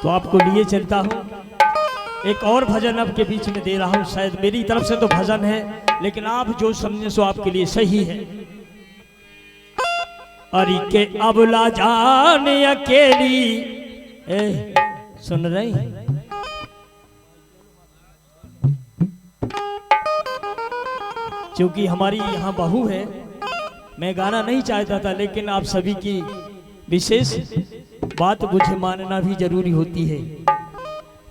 तो आपको लिए चलता हूँ। एक और भजन आपके बीच में दे रहा हूँ, शायद मेरी तरफ से तो भजन है लेकिन आप जो समझे सो आपके लिए सही है। अरे के अबला जान अकेली, सुन रही क्योंकि हमारी यहाँ बहू है, मैं गाना नहीं चाहता था लेकिन आप सभी की विशेष बात मुझे मानना भी जरूरी होती है।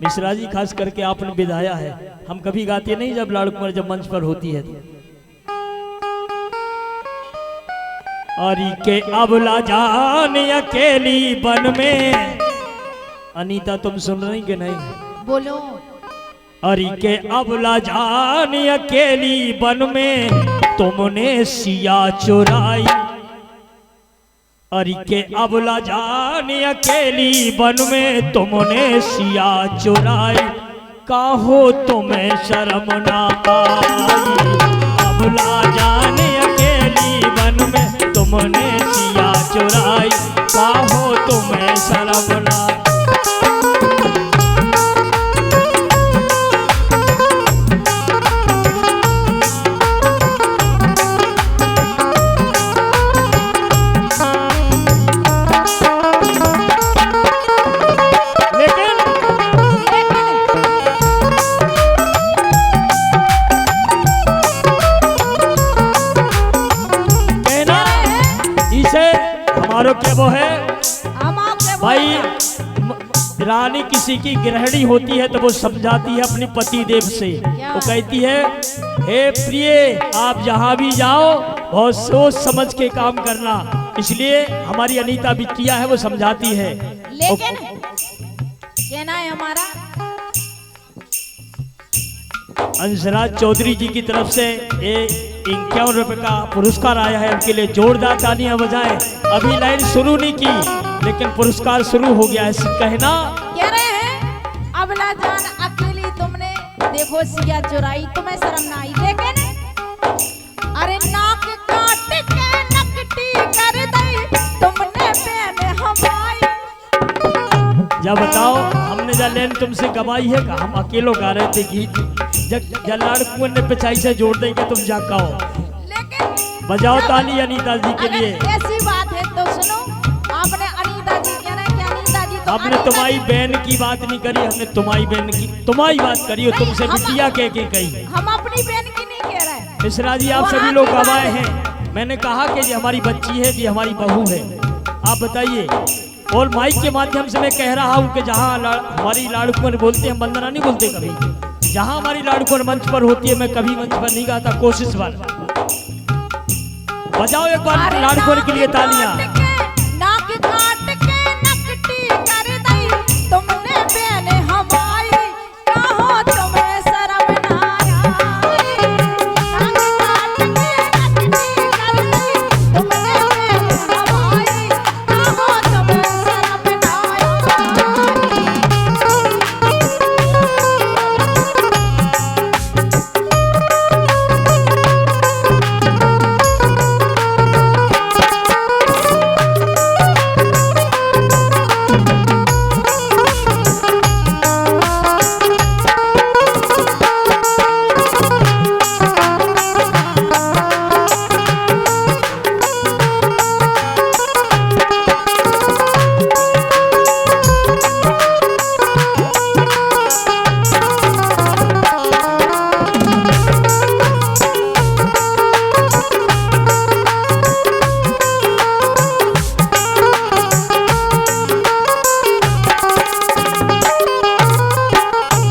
मिश्रा जी खास करके आपने विधाया है, हम कभी गाते नहीं जब लाड़ कुंवर जब मंच पर होती है तो। अरे के अबला जान अकेली बन में, अनीता तुम सुन रही कि नहीं? बोलो। अरे के अबला जान अकेली बन में तुमने सिया चुराई। अरे के अबला जान अकेली बन में तुमने सिया चुराई। काहो तुम्हें शर्म ना आई। अबला जान अकेली बन में तुमने सिया चुराई। काहो तुम्हें शर्म ना। क्या वो है भाई, रानी किसी की गृहिणी होती है तो वो समझाती है अपने पति देव से। वो कहती है हे प्रिय, आप जहाँ भी जाओ बहुत सोच समझ के काम करना। इसलिए हमारी अनीता बिटिया है वो समझाती है। लेकिन कहना है हमारा अंशराज चौधरी जी की तरफ से 51 रुपए का पुरस्कार आया है, उनके लिए जोरदार तालियां बजाएं। अभी लाइन शुरू नहीं की लेकिन पुरस्कार शुरू हो गया है। कहना कह रहे हैं अबला जान अकेली तुमने देखो सिया चुराई, तुम्हें शर्म ना आई। लेकिन अरे नाक काट के नकटी कर दई तुमने पहने हवाई। जब बताओ हमने जा लेन तुमसे गवाई है का? हम अकेलो गा रहे थे गीत, जलाड़ कुंवर ने पिछाई से जोड़ देंगे तुम जा गाओ। लेकिन बजाओ ताली अनीता जी के लिए। ऐसी बात है तो सुनो, आपने अनीता जी कहना है कि अनीता जी तो आपने तुम्हारी बहन की बात नहीं करी, हमने तुम्हारी बहन की तुम्हारी बात करी और तुमसे बिटिया कह के कही। हम अपनी बहन की नहीं कह रहे। मिश्रा जी आप सभी लोग गवाए हैं, मैंने कहा कि ये हमारी बच्ची है, ये हमारी बहू है। आप बताइए। और माइक के माध्यम से मैं कह रहा हूँ कि जहाँ हमारी लाड़ कुंवर बोलते हैं, वंदना नहीं बोलते कभी। जहाँ हमारी लाड़ कुंवर मंच पर होती है, मैं कभी मंच पर नहीं गाता। कोशिश बार बजाओ एक बार लाड़ कुंवर के लिए तालियां। नाक काट के नकटी कर दई तुमने पहने हवाई। कहो तुम्हें शर्म ना आई। नाक काट के नकटी कर दई तुमने पहने हवाई। कहो तुम्हें शर्म ना आई।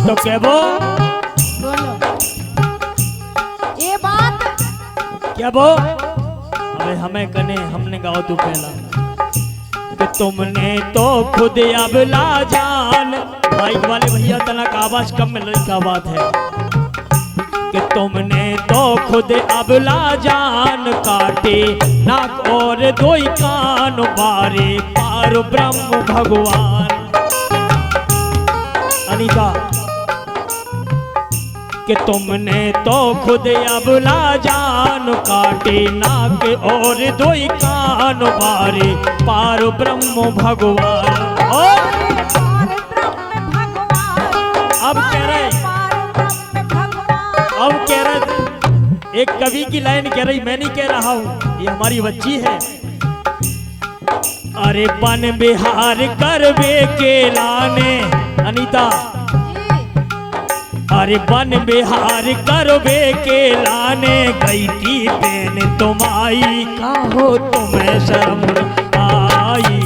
तो क्या बोलो ये बात क्या अबे हमें कने हमने गाओ तू पहला कि तुमने तो खुद अबला जान। माइक वाले भैया तनक आवाज कम मिल रही क्या बात है कि तुमने तो खुद अबला जान। काटे नाक और दो कान बारे पार ब्रह्म भगवान। अनीता कि तुमने तो खुद अबला जान। काटे नाक और दो कान बारे पार ब्रह्म भगवान। और अब कह रहे भगवान अब कह रहे एक कवि की लाइन कह रही, मैं नहीं कह रहा हूँ, ये हमारी बच्ची है। अरे बन बिहार करवे के लाने अनीता, अरे बन बिहार करवे के लाने गई थी बहन तुम आई, कहो तुम्हें शर्म आई।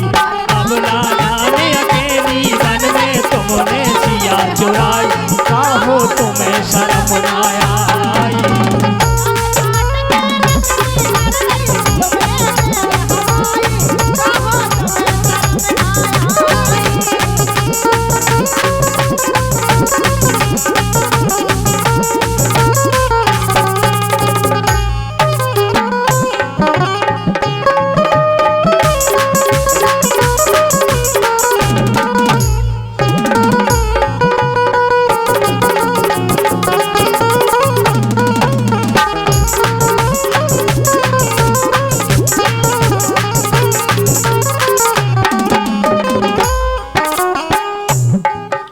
अब ना जाने अकेली वन में तुमने सिया चुराई, कहो तुम्हें शर्म आई।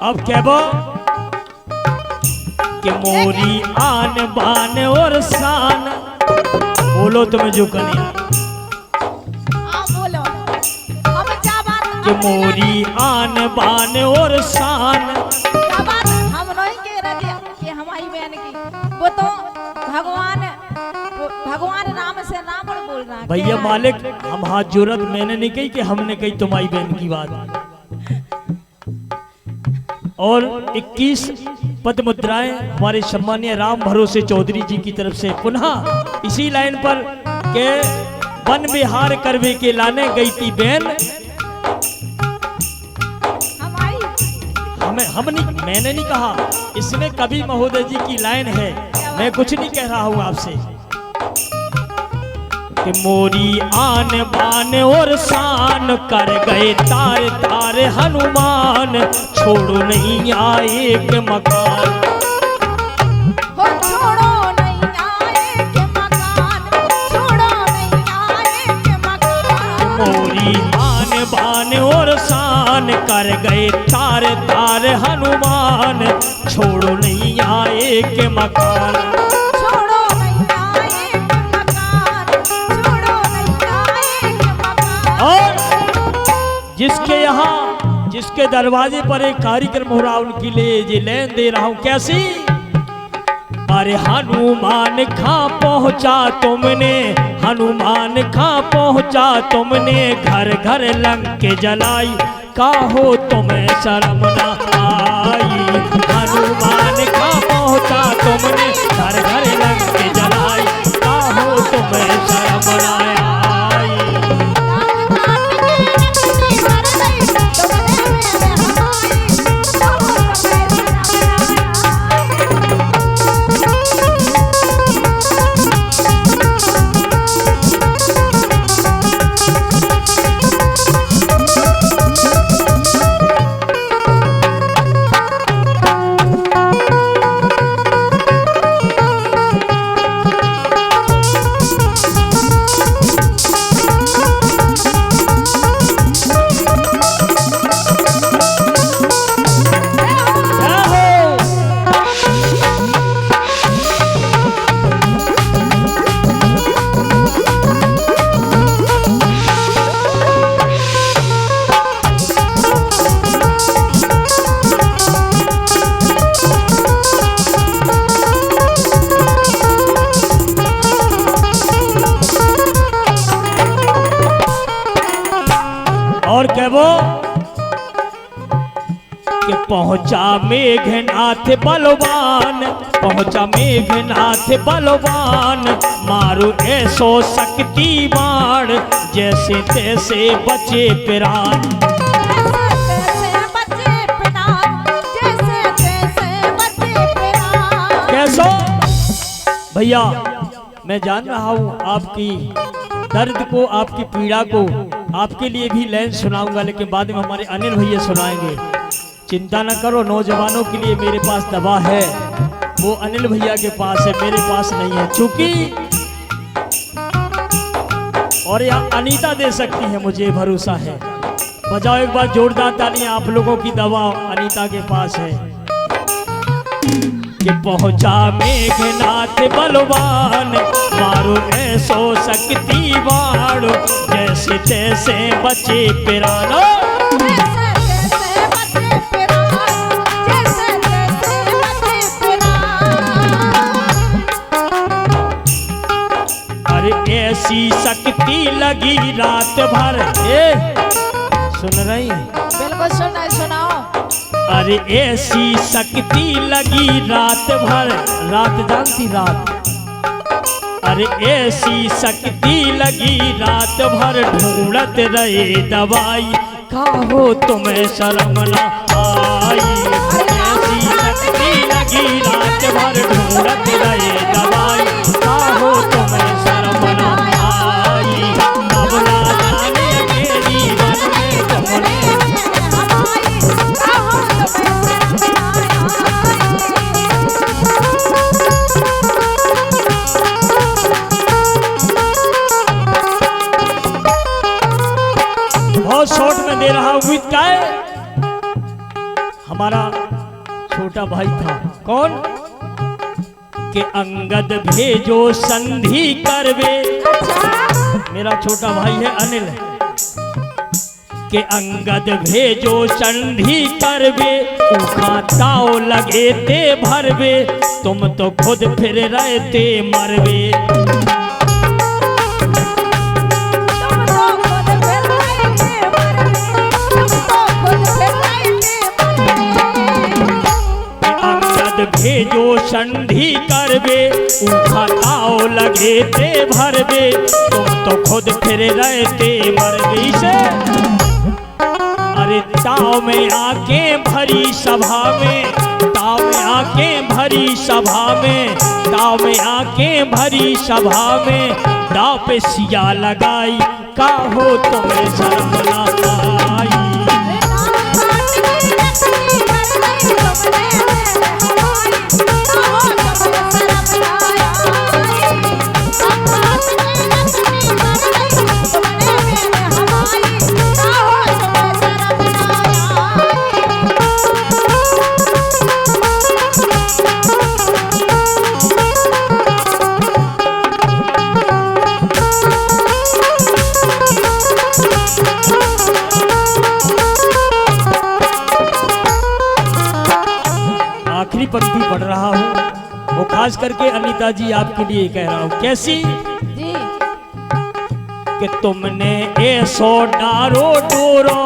अब कहबो कि मोरी आन बान और शान, बोलो तुम्हें जो कनी बोलो हम क्या बात कि मोरी आन बान और शान। क्या बात हम नहीं कह रहे कि हमारी बहन की, वो तो भगवान राम से राम बोल रहा है भैया मालिक, हम हाथ जोड़त, मैंने नहीं कही कि हमने कही तुम्हारी बहन की बात। और 21 पद मुद्राएं हमारे सम्मानीय राम भरोसे चौधरी जी की तरफ से पुनः इसी लाइन पर के वन विहार करवे के लाने गई थी बहन। हम नहीं, मैंने नहीं कहा, इसमें कवि महोदय जी की लाइन है, मैं कुछ नहीं कह रहा हूं आपसे। कि मोरी आन बान और शान कर गए तार तार हनुमान, छोड़ो नहीं आए के मकान। हो छोड़ो नहीं आए के मकान, छोड़ो नहीं आए के मकान। मोरी आन बान और शान कर गए तार तार हनुमान, छोड़ो नहीं आए के मकान। जिसके यहाँ जिसके दरवाजे पर एक कार्यक्रम हो रहा उनके लिए ये लेन दे रहा हूँ। कैसी? अरे हनुमान खा पहुँचा तुमने, हनुमान खा पहुँचा तुमने, घर घर लंके जलाई, काहो तुम्हें शर्म न आई। हनुमान खा पहुँचा तुमने, घर घर लंके जलाई, काहो तुम्हें शर्म न आई। और कहबो कि पहुंचा मेघनाथ बलवान, पहुंचा मेघनाथ बलवान, मारो ऐसो शक्तिमान, जैसे तैसे बचे प्राण। कैसो? भैया मैं जान रहा हूँ आपकी दर्द को, आपकी पीड़ा को, आपके लिए भी लाइन सुनाऊंगा, लेकिन बाद में हमारे अनिल भैया सुनाएंगे। चिंता न करो, नौजवानों के लिए मेरे पास दवा है, वो अनिल भैया के पास है, मेरे पास नहीं है। चूंकि और यहाँ अनीता दे सकती है, मुझे भरोसा है। बजाओ एक बार जोरदार तालियां, आप लोगों की दवा अनीता के पास है। कि पहुंचा मेघनाथ बलवान, मारो ऐसो शक्ति बाण, जैसे तैसे बचे पिराना। जैसे जैसे बचे पिरान, जैसे जैसे बचे पिरान। अरे ऐसी शक्ति लगी रात भर, सुन रही हैं? बिल्कुल सुनाओ। अरे ऐसी शक्ति लगी रात भर, रात जानती रात। अरे ऐसी शक्ति लगी रात भर, ढूंढत रहे दवाई, काहो तुम्हें शर्म न आई। ऐसी शक्ति लगी रात भर, ढूंढत रहे दवाई, काहो तुम्हें शर्म न आई। अब ना जाने मेरी मन में तुमने बहुत शॉर्ट में दे रहा हूँ। गीत का है, हमारा छोटा भाई था कौन के अंगद भेजो संधि करवे। मेरा छोटा भाई है अनिल, के अंगद भेजो संधि करवे, उखा ताव लगे ते भरवे, तुम तो खुद फिर रहते मरवे। भेजो संधि करवे, उखा ताव लगे ते भरवे, तुम तो खुद फिर रहते मरवे से। अरे ताव में आके भरी सभा में, ताव में आके भरी सभा में, ताव में आके भरी सभा में, दाव पे सिया लगाई, काहो तुम्हें शर्म न आई। आखिरी पंक्ति पढ़ रहा हूँ, वो खास करके अनीता जी आपके लिए कह रहा हूँ। कैसी जी? कि तुमने ऐसो डारो डोरो,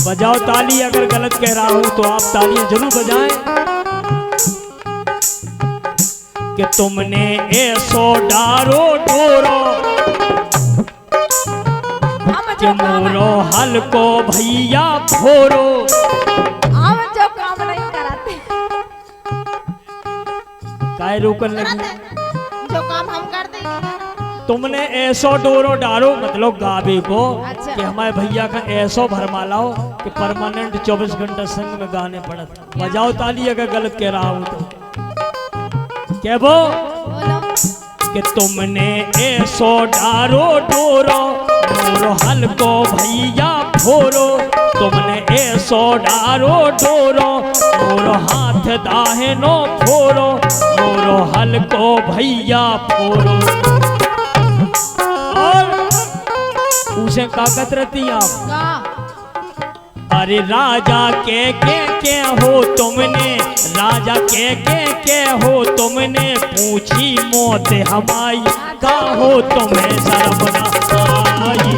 बजाओ ताली, अगर गलत कह रहा हूँ तो आप तालियां जरूर बजाएं। कि तुमने ऐसो डारो डोरो, कि मोरो हल को भैया फोरो। हम जो काम नहीं कराते, काय रोकन लगी? जो काम हम करते तुमने ऐसो डोरो डारो, मतलब गावे को। अच्छा। कि हमारे भैया का ऐसो भरमा लाओ कि परमानेंट 24 घंटा संग में गाने पड़त। बजाओ ताली अगर गलत कह रहा हूँ तो। क्या वो बोलो। कि तुमने ऐसो डारो डोरो, मोरो हल को भैया फोरो। तुमने ऐसो डारो डोरो, मोरो हाथ दाहिनो फोरो, मोरो हल को भैया फोरो। और उसे काकत रहती आप। का? अरे राजा के हो तुमने, राजा के हो तुमने, पूछी मौत हमारी, का हो तुम्हें शर्म न आई।